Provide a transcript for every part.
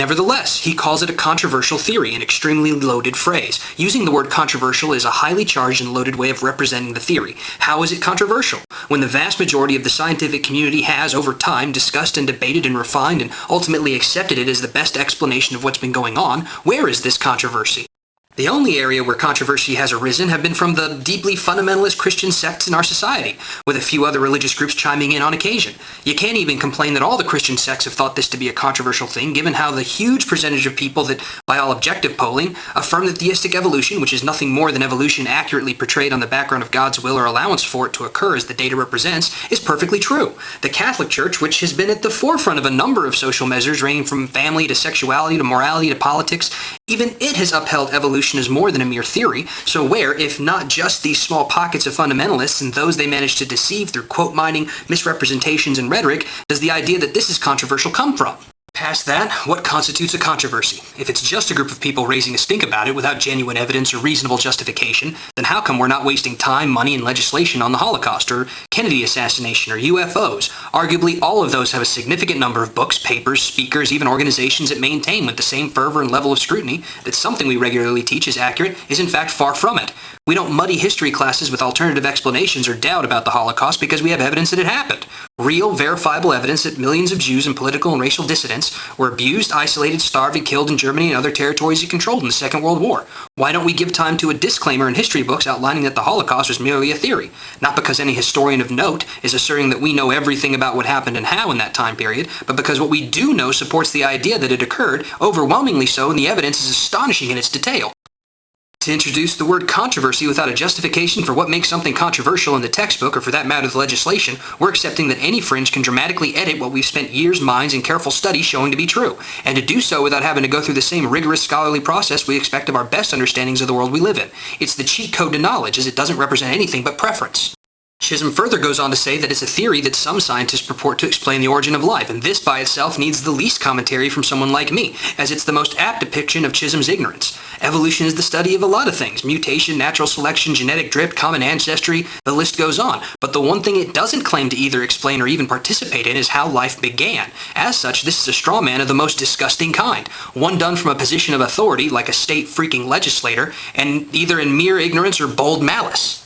Nevertheless, he calls it a controversial theory, an extremely loaded phrase. Using the word controversial is a highly charged and loaded way of representing the theory. How is it controversial? When the vast majority of the scientific community has, over time, discussed and debated and refined and ultimately accepted it as the best explanation of what's been going on, where is this controversy? The only area where controversy has arisen have been from the deeply fundamentalist Christian sects in our society, with a few other religious groups chiming in on occasion. You can't even complain that all the Christian sects have thought this to be a controversial thing, given how the huge percentage of people that, by all objective polling, affirm that theistic evolution, which is nothing more than evolution accurately portrayed on the background of God's will or allowance for it to occur as the data represents, is perfectly true. The Catholic Church, which has been at the forefront of a number of social measures ranging from family to sexuality to morality to politics, even it has upheld evolution as more than a mere theory, so where, if not just these small pockets of fundamentalists and those they manage to deceive through quote mining, misrepresentations, and rhetoric, does the idea that this is controversial come from? Past that, what constitutes a controversy? If it's just a group of people raising a stink about it without genuine evidence or reasonable justification, then how come we're not wasting time, money, and legislation on the Holocaust, or Kennedy assassination, or UFOs? Arguably, all of those have a significant number of books, papers, speakers, even organizations that maintain with the same fervor and level of scrutiny that something we regularly teach is accurate is in fact far from it. We don't muddy history classes with alternative explanations or doubt about the Holocaust because we have evidence that it happened. Real, verifiable evidence that millions of Jews and political and racial dissidents were abused, isolated, starved, and killed in Germany and other territories it controlled in the Second World War. Why don't we give time to a disclaimer in history books outlining that the Holocaust was merely a theory? Not because any historian of note is asserting that we know everything about what happened and how in that time period, but because what we do know supports the idea that it occurred, overwhelmingly so, and the evidence is astonishing in its detail. To introduce the word controversy without a justification for what makes something controversial in the textbook, or for that matter the legislation, we're accepting that any fringe can dramatically edit what we've spent years, minds, and careful study showing to be true, and to do so without having to go through the same rigorous scholarly process we expect of our best understandings of the world we live in. It's the cheat code to knowledge, as it doesn't represent anything but preference. Chism further goes on to say that it's a theory that some scientists purport to explain the origin of life, and this by itself needs the least commentary from someone like me, as it's the most apt depiction of Chism's ignorance. Evolution is the study of a lot of things: mutation, natural selection, genetic drift, common ancestry, the list goes on. But the one thing it doesn't claim to either explain or even participate in is how life began. As such, this is a straw man of the most disgusting kind, one done from a position of authority, like a state freaking legislator, and either in mere ignorance or bold malice.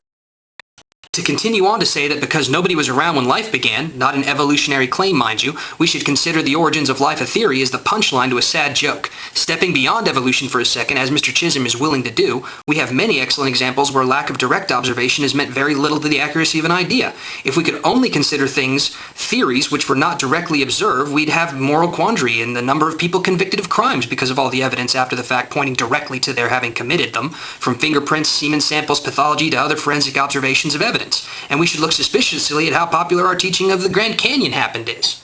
To continue on to say that because nobody was around when life began, not an evolutionary claim mind you, we should consider the origins of life a theory is the punchline to a sad joke. Stepping beyond evolution for a second, as Mr. Chism is willing to do, we have many excellent examples where lack of direct observation has meant very little to the accuracy of an idea. If we could only consider things theories which were not directly observed, we'd have moral quandary in the number of people convicted of crimes because of all the evidence after the fact pointing directly to their having committed them, from fingerprints, semen samples, pathology, to other forensic observations of evidence. And we should look suspiciously at how popular our teaching of the Grand Canyon happened is.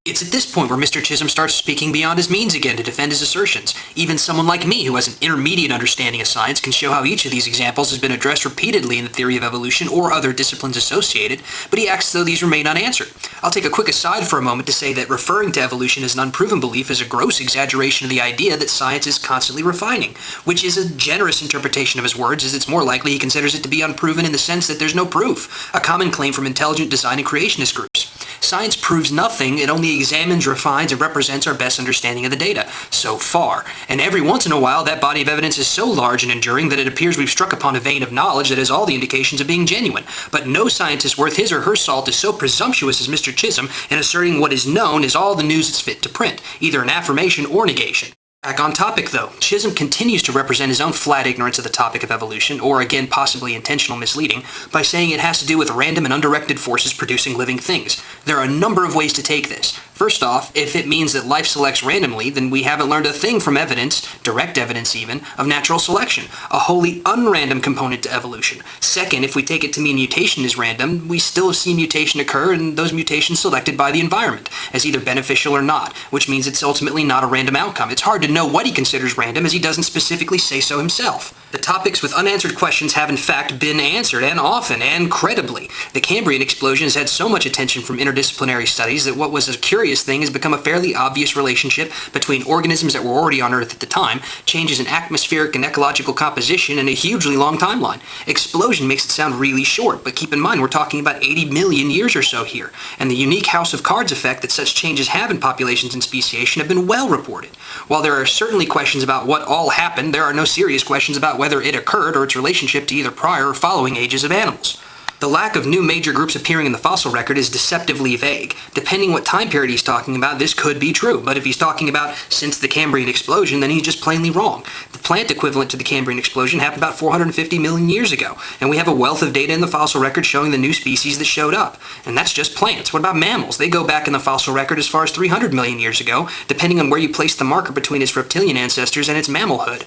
It's at this point where Mr. Chism starts speaking beyond his means again to defend his assertions. Even someone like me, who has an intermediate understanding of science, can show how each of these examples has been addressed repeatedly in the theory of evolution or other disciplines associated, but he acts as though these remain unanswered. I'll take a quick aside for a moment to say that referring to evolution as an unproven belief is a gross exaggeration of the idea that science is constantly refining, which is a generous interpretation of his words, as it's more likely he considers it to be unproven in the sense that there's no proof, a common claim from intelligent design and creationist groups. Science proves nothing, it only examines, refines, and represents our best understanding of the data, so far. And every once in a while, that body of evidence is so large and enduring that it appears we've struck upon a vein of knowledge that has all the indications of being genuine. But no scientist worth his or her salt is so presumptuous as Mr. Chism in asserting what is known is all the news it's fit to print, either an affirmation or negation. Back on topic, though, Chism continues to represent his own flat ignorance of the topic of evolution, or again possibly intentional misleading, by saying it has to do with random and undirected forces producing living things. There are a number of ways to take this. First off, if it means that life selects randomly, then we haven't learned a thing from evidence, direct evidence even, of natural selection, a wholly unrandom component to evolution. Second, if we take it to mean mutation is random, we still have seen mutation occur and those mutations selected by the environment, as either beneficial or not, which means it's ultimately not a random outcome. It's hard to know what he considers random as he doesn't specifically say so himself. The topics with unanswered questions have in fact been answered, and often, and credibly. The Cambrian explosion has had so much attention from interdisciplinary studies that what was a curious thing has become a fairly obvious relationship between organisms that were already on Earth at the time, changes in atmospheric and ecological composition, and a hugely long timeline. Explosion makes it sound really short, but keep in mind we're talking about 80 million years or so here, and the unique House of Cards effect that such changes have in populations and speciation have been well reported. While there are certainly questions about what all happened, there are no serious questions about whether it occurred or its relationship to either prior or following ages of animals. The lack of new major groups appearing in the fossil record is deceptively vague. Depending what time period he's talking about, this could be true, but if he's talking about since the Cambrian explosion, then he's just plainly wrong. The plant equivalent to the Cambrian explosion happened about 450 million years ago, and we have a wealth of data in the fossil record showing the new species that showed up. And that's just plants. What about mammals? They go back in the fossil record as far as 300 million years ago, depending on where you place the marker between its reptilian ancestors and its mammalhood.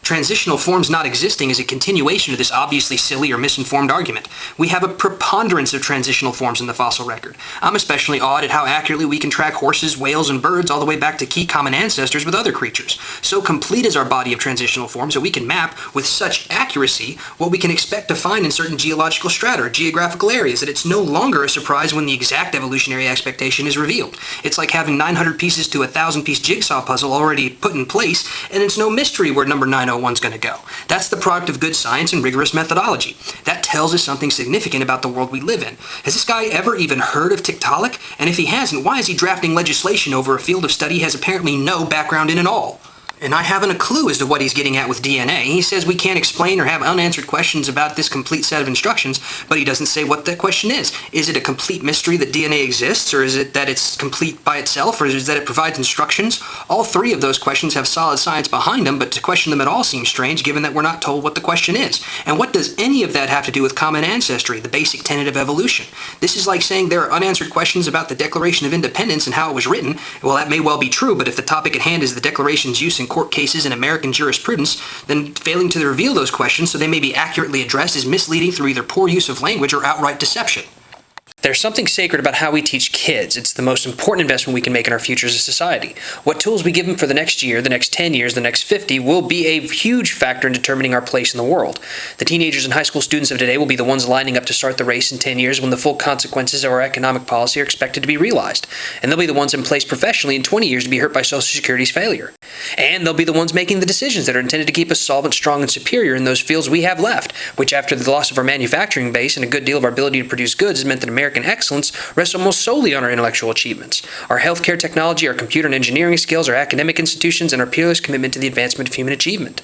Transitional forms not existing is a continuation of this obviously silly or misinformed argument. We have a preponderance of transitional forms in the fossil record. I'm especially awed at how accurately we can track horses, whales, and birds all the way back to key common ancestors with other creatures. So complete is our body of transitional forms that we can map with such accuracy what we can expect to find in certain geological strata or geographical areas that it's no longer a surprise when the exact evolutionary expectation is revealed. It's like having 900 pieces to a 1,000-piece jigsaw puzzle already put in place, and it's no mystery where number 901's going to go. That's the product of good science and rigorous methodology. That tells us something significant about the world we live in. Has this guy ever even heard of Tiktaalik? And if he hasn't, why is he drafting legislation over a field of study he has apparently no background in at all? And I haven't a clue as to what he's getting at with DNA. He says we can't explain or have unanswered questions about this complete set of instructions, but he doesn't say what that question is. Is it a complete mystery that DNA exists, or is it that it's complete by itself, or is it that it provides instructions? All three of those questions have solid science behind them, but to question them at all seems strange given that we're not told what the question is. And what does any of that have to do with common ancestry, the basic tenet of evolution? This is like saying there are unanswered questions about the Declaration of Independence and how it was written. Well, that may well be true, but if the topic at hand is the Declaration's use in court cases in American jurisprudence, then failing to reveal those questions so they may be accurately addressed is misleading through either poor use of language or outright deception. There's something sacred about how we teach kids. It's the most important investment we can make in our future as a society. What tools we give them for the next year, the next 10 years, the next 50 will be a huge factor in determining our place in the world. The teenagers and high school students of today will be the ones lining up to start the race in 10 years when the full consequences of our economic policy are expected to be realized. And they'll be the ones in place professionally in 20 years to be hurt by Social Security's failure. And they'll be the ones making the decisions that are intended to keep us solvent, strong, and superior in those fields we have left, which after the loss of our manufacturing base and a good deal of our ability to produce goods has meant that American excellence rests almost solely on our intellectual achievements. Our healthcare technology, our computer and engineering skills, our academic institutions, and our peerless commitment to the advancement of human achievement.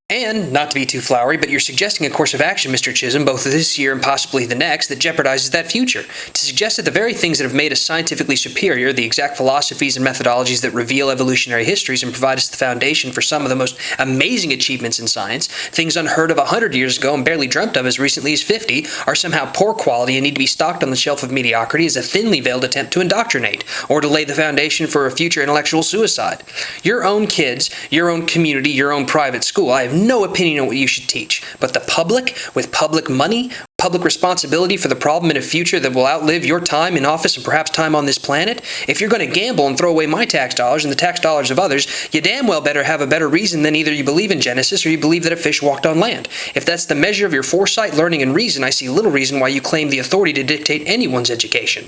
And, not to be too flowery, but you're suggesting a course of action, Mr. Chism, both this year and possibly the next, that jeopardizes that future. To suggest that the very things that have made us scientifically superior, the exact philosophies and methodologies that reveal evolutionary histories and provide us the foundation for some of the most amazing achievements in science, things unheard of 100 years ago and barely dreamt of as recently as 50, are somehow poor quality and need to be stocked on the shelf of mediocrity is a thinly veiled attempt to indoctrinate, or to lay the foundation for a future intellectual suicide. Your own kids, your own community, your own private school, I have no opinion on what you should teach, but the public, with public money, public responsibility for the problem in a future that will outlive your time in office and perhaps time on this planet, if you're going to gamble and throw away my tax dollars and the tax dollars of others, you damn well better have a better reason than either you believe in Genesis or you believe that a fish walked on land. If that's the measure of your foresight, learning, and reason, I see little reason why you claim the authority to dictate anyone's education.